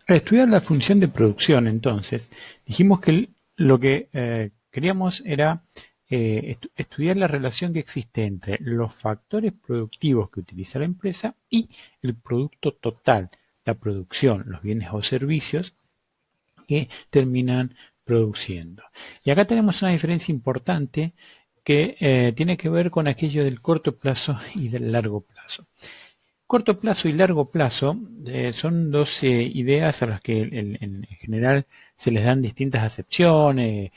Para estudiar la función de producción, entonces, dijimos que lo que queríamos era estudiar la relación que existe entre los factores productivos que utiliza la empresa y el producto total, la producción, los bienes o servicios que terminan produciendo. Y acá tenemos una diferencia importante que tiene que ver con aquello del corto plazo y del largo plazo. Corto plazo y largo plazo son dos ideas a las que en general se les dan distintas acepciones,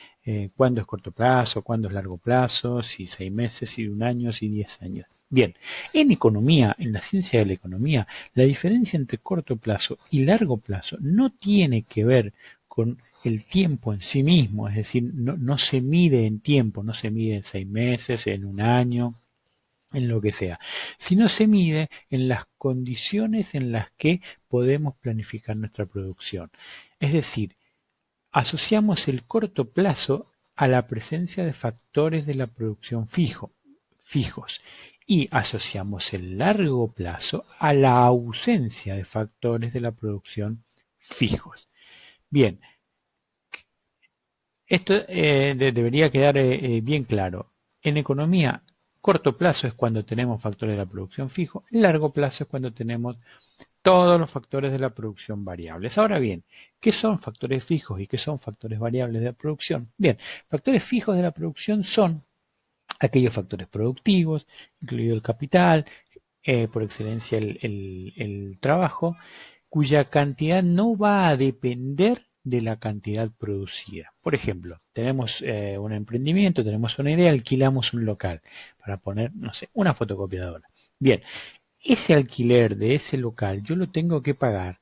cuándo es corto plazo, cuándo es largo plazo, si 6 meses, si un año, si 10 años. Bien, en economía, en la ciencia de la economía, la diferencia entre corto plazo y largo plazo no tiene que ver con el tiempo en sí mismo, es decir, no se mide en tiempo, no se mide en 6 meses, en un año, en lo que sea, sino se mide en las condiciones en las que podemos planificar nuestra producción. Es decir, asociamos el corto plazo a la presencia de factores de la producción fijos y asociamos el largo plazo a la ausencia de factores de la producción fijos. Bien, esto debería quedar bien claro. En economía, corto plazo es cuando tenemos factores de la producción fijo, largo plazo es cuando tenemos todos los factores de la producción variables. Ahora bien, ¿qué son factores fijos y qué son factores variables de la producción? Bien, factores fijos de la producción son aquellos factores productivos, incluido el capital, por excelencia el trabajo, cuya cantidad no va a depender de la cantidad producida. Por ejemplo, tenemos un emprendimiento, tenemos una idea, alquilamos un local para poner, no sé, una fotocopiadora. Bien, ese alquiler de ese local yo lo tengo que pagar,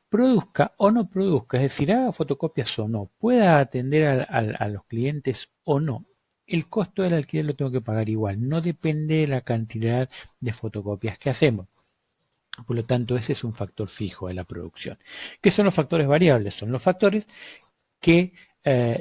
produzca o no produzca, es decir, haga fotocopias o no, pueda atender a los clientes o no. El costo del alquiler lo tengo que pagar igual, no depende de la cantidad de fotocopias que hacemos. Por lo tanto, ese es un factor fijo de la producción. ¿Qué son los factores variables? Son los factores que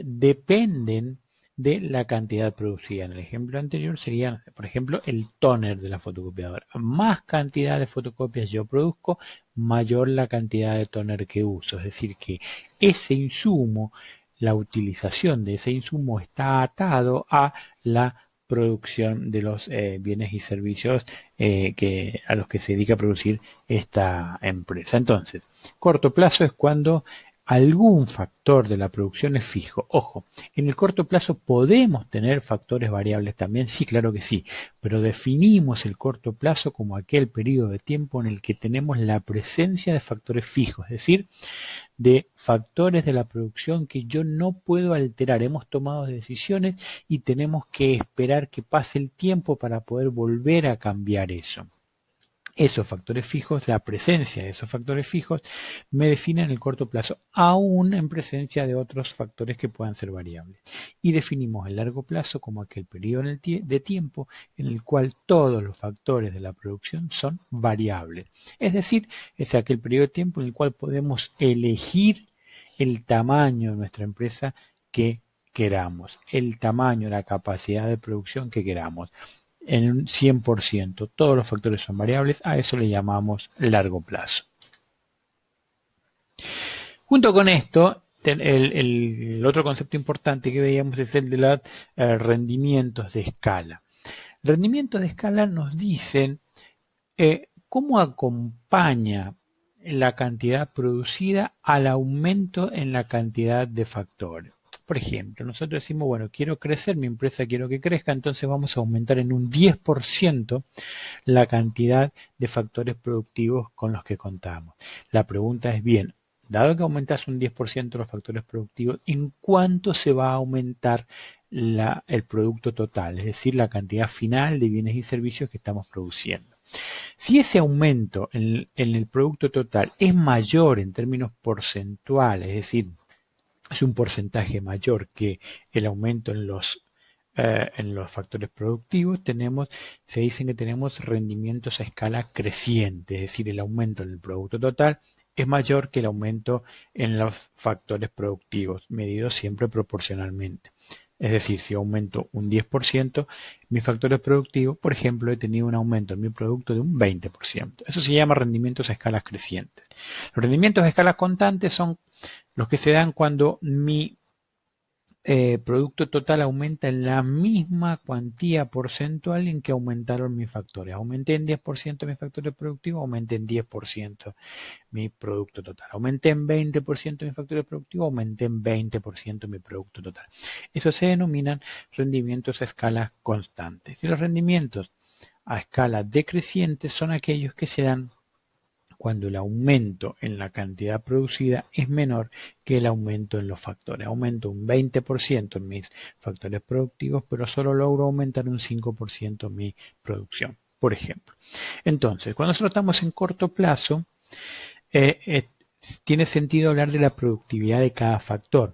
dependen de la cantidad producida. En el ejemplo anterior sería, por ejemplo, el tóner de la fotocopiadora. Más cantidad de fotocopias yo produzco, mayor la cantidad de tóner que uso. Es decir, que ese insumo, la utilización de ese insumo está atado a la producción de los bienes y servicios a los que se dedica a producir esta empresa. Entonces, corto plazo es cuando algún factor de la producción es fijo. Ojo, en el corto plazo podemos tener factores variables también, sí, claro que sí, pero definimos el corto plazo como aquel periodo de tiempo en el que tenemos la presencia de factores fijos, es decir, de factores de la producción que yo no puedo alterar. Hemos tomado decisiones y tenemos que esperar que pase el tiempo para poder volver a cambiar eso. Esos factores fijos, la presencia de esos factores fijos, me definen el corto plazo, aún en presencia de otros factores que puedan ser variables. Y definimos el largo plazo como aquel periodo de tiempo en el cual todos los factores de la producción son variables. Es decir, es aquel periodo de tiempo en el cual podemos elegir el tamaño de nuestra empresa que queramos, el tamaño, la capacidad de producción que queramos en un 100%. Todos los factores son variables, a eso le llamamos largo plazo. Junto con esto, el otro concepto importante que veíamos es el de los rendimientos de escala. Rendimientos de escala nos dicen cómo acompaña la cantidad producida al aumento en la cantidad de factores. Por ejemplo, nosotros decimos, bueno, quiero crecer, mi empresa quiero que crezca, entonces vamos a aumentar en un 10% la cantidad de factores productivos con los que contamos. La pregunta es, bien, dado que aumentas un 10% los factores productivos, ¿en cuánto se va a aumentar el producto total? Es decir, la cantidad final de bienes y servicios que estamos produciendo. Si ese aumento en el producto total es mayor en términos porcentuales, es decir, es un porcentaje mayor que el aumento en los factores productivos, se dicen que tenemos rendimientos a escala creciente, es decir, el aumento en el producto total es mayor que el aumento en los factores productivos, medidos siempre proporcionalmente. Es decir, si aumento un 10%, mis factores productivos, por ejemplo, he tenido un aumento en mi producto de un 20%. Eso se llama rendimientos a escalas crecientes. Los rendimientos a escalas constantes son los que se dan cuando mi producto total aumenta en la misma cuantía porcentual en que aumentaron mis factores. Aumenté en 10% mis factores productivos, aumenté en 10% mi producto total. Aumenté en 20% mis factores productivos, aumenté en 20% mi producto total. Eso se denominan rendimientos a escalas constantes. Y los rendimientos a escala decreciente son aquellos que se dan cuando el aumento en la cantidad producida es menor que el aumento en los factores. Aumento un 20% en mis factores productivos, pero solo logro aumentar un 5% mi producción, por ejemplo. Entonces, cuando nosotros estamos en corto plazo, eh, eh, tiene sentido hablar de la productividad de cada factor.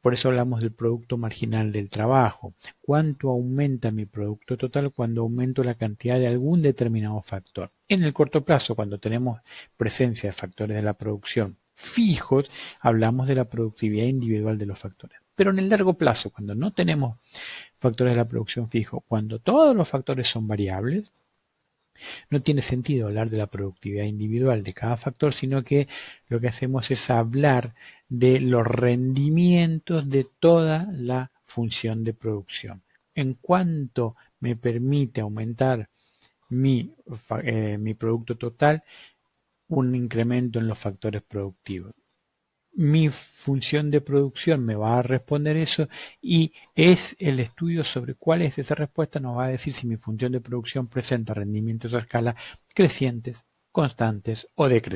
Por eso hablamos del producto marginal del trabajo. ¿Cuánto aumenta mi producto total cuando aumento la cantidad de algún determinado factor? En el corto plazo, cuando tenemos presencia de factores de la producción fijos, hablamos de la productividad individual de los factores. Pero en el largo plazo, cuando no tenemos factores de la producción fijos, cuando todos los factores son variables, no tiene sentido hablar de la productividad individual de cada factor, sino que lo que hacemos es hablar de los rendimientos de toda la función de producción. En cuanto me permite aumentar mi producto total, un incremento en los factores productivos. Mi función de producción me va a responder eso y es el estudio sobre cuál es esa respuesta nos va a decir si mi función de producción presenta rendimientos a escala crecientes, constantes o decrecientes.